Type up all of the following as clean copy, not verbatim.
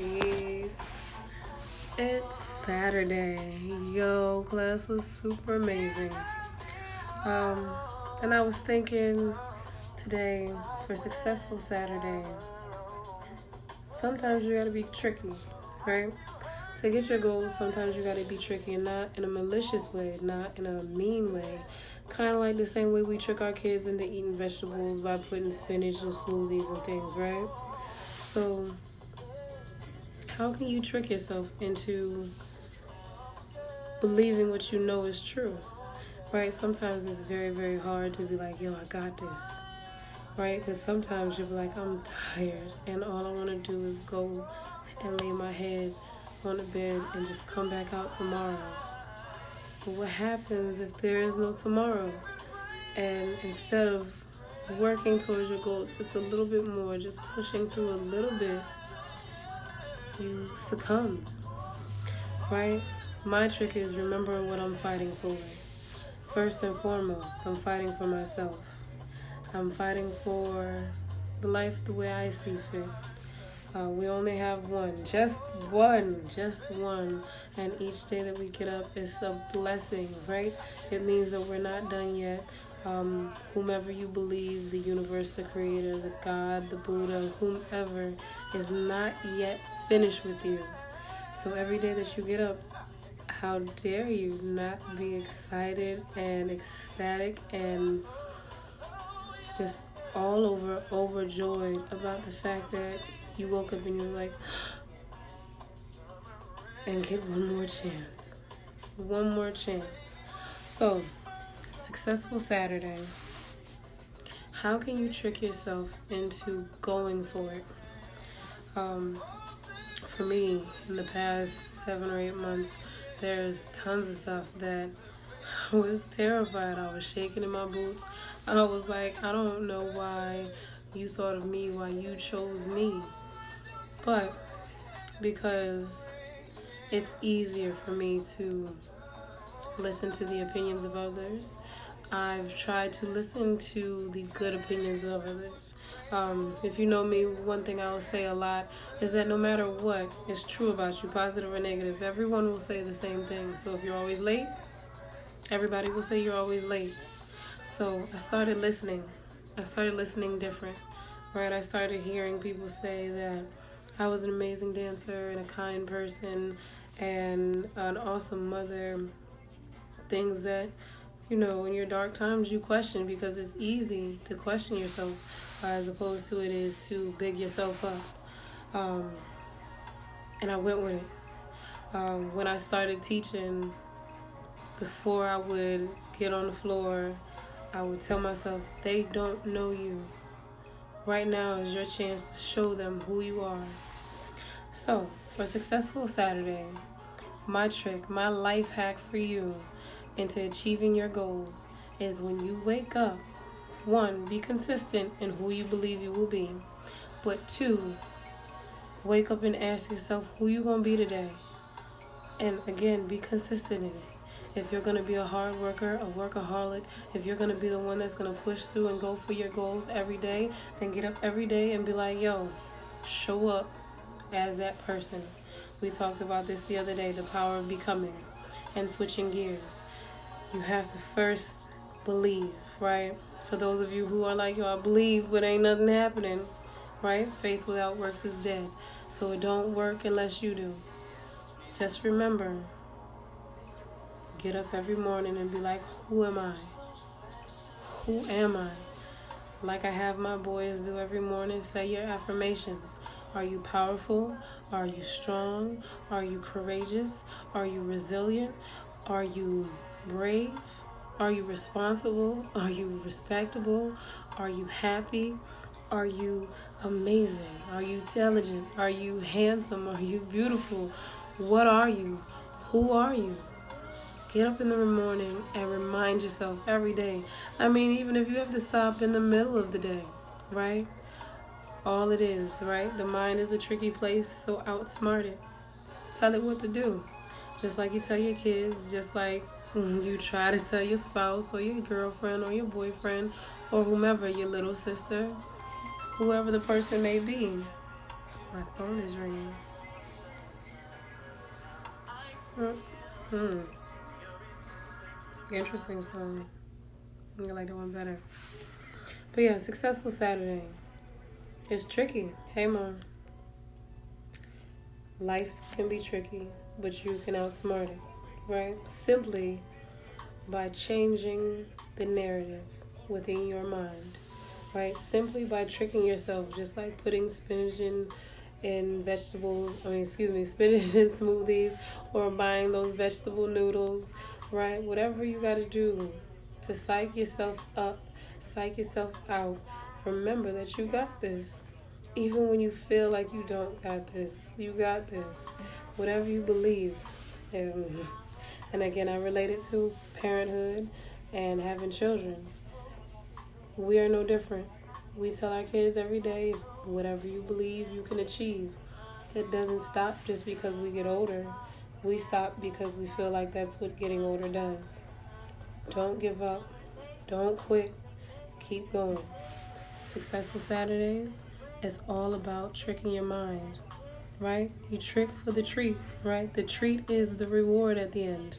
Peace. It's Saturday. Yo, class was super amazing. Um, and I was thinking today for Successful Saturday, sometimes you gotta be tricky, right? To get your goals, sometimes you gotta be tricky, and not in a malicious way, not in a mean way. Kind of like the same way we trick our kids into eating vegetables by putting spinach in smoothies and things, right? So, how can you trick yourself into believing what you know is true, right? Sometimes it's very, very hard to be like, yo, I got this, right? Because sometimes you'll be like, I'm tired, and all I want to do is go and lay my head on the bed and just come back out tomorrow. But what happens if there is no tomorrow? And instead of working towards your goals just a little bit more, just pushing through a little bit, you succumb, right? My trick is remembering what I'm fighting for. First and foremost, I'm fighting for myself. I'm fighting for the life the way I see fit. We only have one, just one. And each day that we get up is a blessing, right? It means that we're not done yet. Whomever you believe, the universe, the creator, the God, the Buddha, whomever is not yet finished with you. So every day that you get up, how dare you not be excited and ecstatic and just all overjoyed about the fact that you woke up and you're like, and get one more chance. One more chance. So, Successful Saturday. How can you trick yourself into going for it? For me, in the past 7 or 8 months, there's tons of stuff that I was terrified. I was shaking in my boots. I was like, I don't know why you thought of me, why you chose me. But because it's easier for me to listen to the opinions of others, I've tried to listen to the good opinions of others. If you know me, one thing I will say a lot is that no matter what is true about you, positive or negative, everyone will say the same thing. So if you're always late, everybody will say you're always late. So I started listening. I started listening different, right? I started hearing people say that I was an amazing dancer and a kind person and an awesome mother. Things that, you know, in your dark times you question, because it's easy to question yourself as opposed to it is to big yourself up. And I went with it. When I started teaching, before I would get on the floor, I would tell myself, they don't know you. Right now is your chance to show them who you are. So, for Successful Saturday, my trick, my life hack for you into achieving your goals is when you wake up, 1, be consistent in who you believe you will be. But 2, wake up and ask yourself who you going to be today. And again, be consistent in it. If you're going to be a hard worker, a workaholic, if you're going to be the one that's going to push through and go for your goals every day, then get up every day and be like, yo, show up as that person. We talked about this the other day, the power of becoming and switching gears. You have to first believe, right? For those of you who are like, yo, I believe, but ain't nothing happening, right? Faith without works is dead. So it don't work unless you do. Just remember, get up every morning and be like, who am I? Who am I? Like I have my boys do every morning, say your affirmations. Are you powerful? Are you strong? Are you courageous? Are you resilient? Are you brave? Are you responsible? Are you respectable? Are you happy? Are you amazing? Are you intelligent? Are you handsome? Are you beautiful? What are you? Who are you? Get up in the morning and remind yourself every day. I mean, even if you have to stop in the middle of the day, right? All it is, right? The mind is a tricky place, so outsmart it. Tell it what to do. Just like you tell your kids, just like you try to tell your spouse or your girlfriend or your boyfriend or whomever, your little sister, whoever the person may be. My phone is ringing. Mm-hmm. Interesting song. I like that one better. But yeah, Successful Saturday. It's tricky. Hey, mom. Life can be tricky, but you can outsmart it, right? Simply by changing the narrative within your mind, right? Simply by tricking yourself, just like putting spinach in vegetables, spinach in smoothies, or buying those vegetable noodles, right? Whatever you got to do to psych yourself up, psych yourself out. Remember that you got this. Even when you feel like you don't got this, you got this. Whatever you believe. And again, I relate it to parenthood and having children. We are no different. We tell our kids every day, whatever you believe, you can achieve. It doesn't stop just because we get older. We stop because we feel like that's what getting older does. Don't give up. Don't quit. Keep going. Successful Saturdays is all about tricking your mind, right? You trick for the treat, right? The treat is the reward at the end.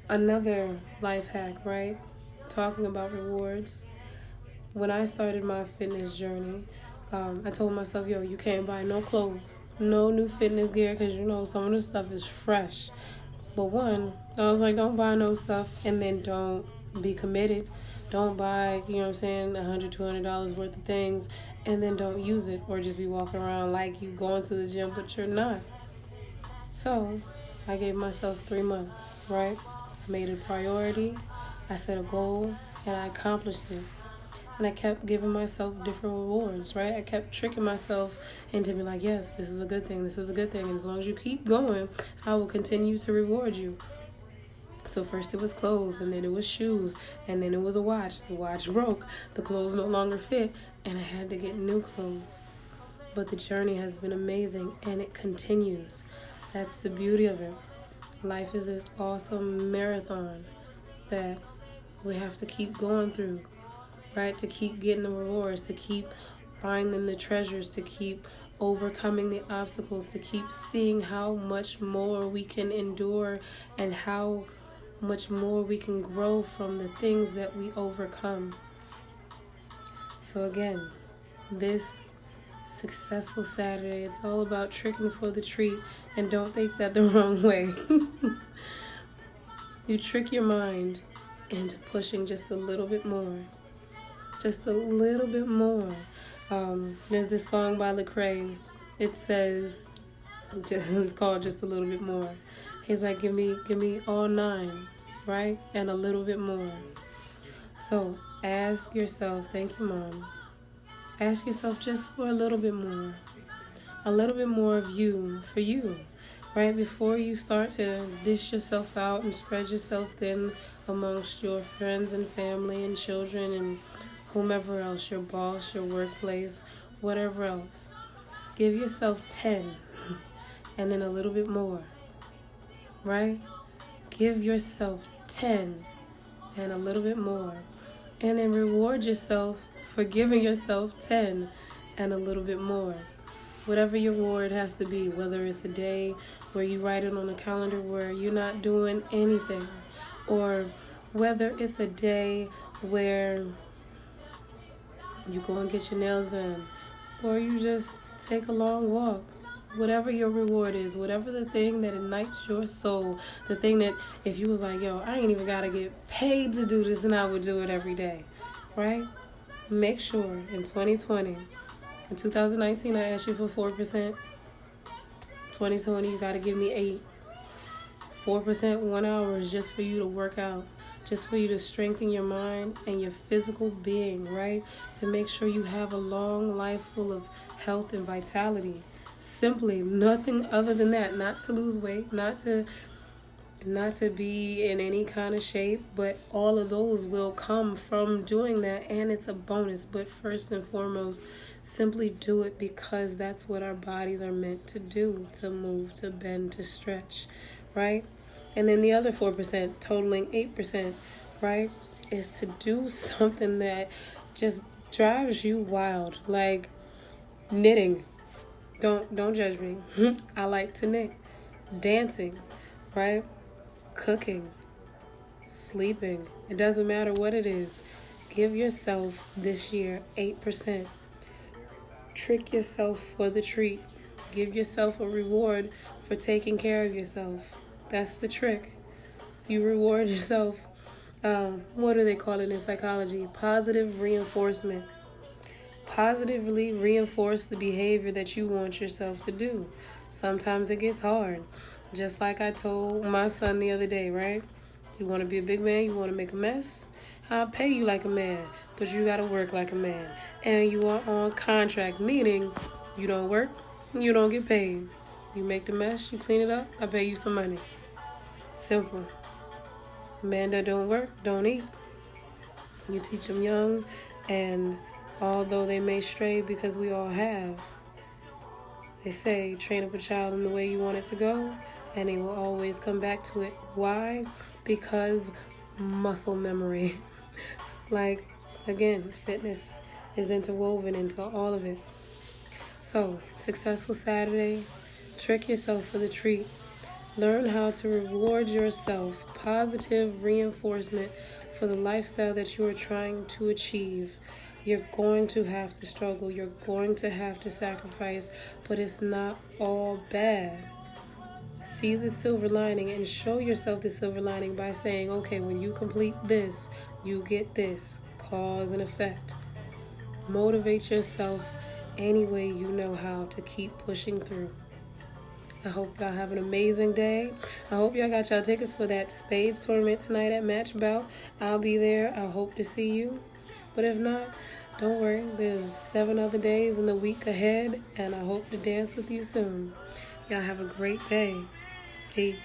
Another life hack, right? Talking about rewards. When I started my fitness journey, I told myself, yo, you can't buy no clothes, no new fitness gear, because you know some of the stuff is fresh. But one, I was like, don't buy no stuff, and then don't be committed. Don't buy, you know what I'm saying, $100, $200 worth of things, and then don't use it, or just be walking around like you going to the gym, but you're not. So I gave myself 3 months, right? I made it a priority. I set a goal, and I accomplished it. And I kept giving myself different rewards, right? I kept tricking myself into being like, yes, this is a good thing. This is a good thing. And as long as you keep going, I will continue to reward you. So first it was clothes, and then it was shoes, and then it was a watch. The watch broke. The clothes no longer fit, and I had to get new clothes. But the journey has been amazing, and it continues. That's the beauty of it. Life is this awesome marathon that we have to keep going through, right? To keep getting the rewards, to keep finding the treasures, to keep overcoming the obstacles, to keep seeing how much more we can endure and how much more we can grow from the things that we overcome. So again, this Successful Saturday, it's all about tricking for the treat, and don't think that the wrong way. You trick your mind into pushing just a little bit more. Just a little bit more. There's this song by Lecrae. It says, it's called Just a Little Bit More. He's like, give me all 9, right? And a little bit more. So ask yourself, thank you, Mom. Ask yourself just for a little bit more. A little bit more of you, for you, right? Before you start to dish yourself out and spread yourself thin amongst your friends and family and children and whomever else, your boss, your workplace, whatever else. Give yourself 10 and then a little bit more, right? Give yourself 10 and a little bit more. And then reward yourself for giving yourself 10 and a little bit more. Whatever your reward has to be, whether it's a day where you write it on a calendar where you're not doing anything, or whether it's a day where you go and get your nails done, or you just take a long walk. Whatever your reward is, whatever the thing that ignites your soul, the thing that if you was like, yo, I ain't even gotta get paid to do this, and I would do it every day, right? Make sure in 2020, in 2019, I asked you for 4%. 2020, you gotta give me 8. 4%, 1 hour is just for you to work out, just for you to strengthen your mind and your physical being, right? To make sure you have a long life full of health and vitality. Simply nothing other than that. Not to lose weight, not to be in any kind of shape, but all of those will come from doing that, and it's a bonus. But first and foremost, simply do it because that's what our bodies are meant to do, to move, to bend, to stretch, right? And then the other 4%, totaling 8%, right, is to do something that just drives you wild, like knitting. Don't judge me. I like to knit. dancing, right? Cooking, sleeping. It doesn't matter what it is. Give yourself this year 8%. Trick yourself for the treat. Give yourself a reward for taking care of yourself. That's the trick. You reward yourself. What do they call it in psychology? Positive reinforcement. Positively reinforce the behavior that you want yourself to do. Sometimes it gets hard. Just like I told my son the other day, right? You want to be a big man, you want to make a mess? I'll pay you like a man, but you got to work like a man. And you are on contract, meaning you don't work, you don't get paid. You make the mess, you clean it up, I pay you some money. Simple. Man that don't work, don't eat. You teach them young, and although they may stray, because we all have, they say train up a child in the way you want it to go, and they will always come back to it. Why? Because muscle memory. Like, again, fitness is interwoven into all of it. So, successful Saturday. Trick yourself for the treat. Learn how to reward yourself. Positive reinforcement for the lifestyle that you are trying to achieve. You're going to have to struggle. You're going to have to sacrifice, but it's not all bad. See the silver lining and show yourself the silver lining by saying, okay, when you complete this, you get this. Cause and effect. Motivate yourself any way you know how to keep pushing through. I hope y'all have an amazing day. I hope y'all got y'all tickets for that spades tournament tonight at Match Bout. I'll be there. I hope to see you. But if not, don't worry. There's 7 other days in the week ahead, and I hope to dance with you soon. Y'all have a great day. Peace.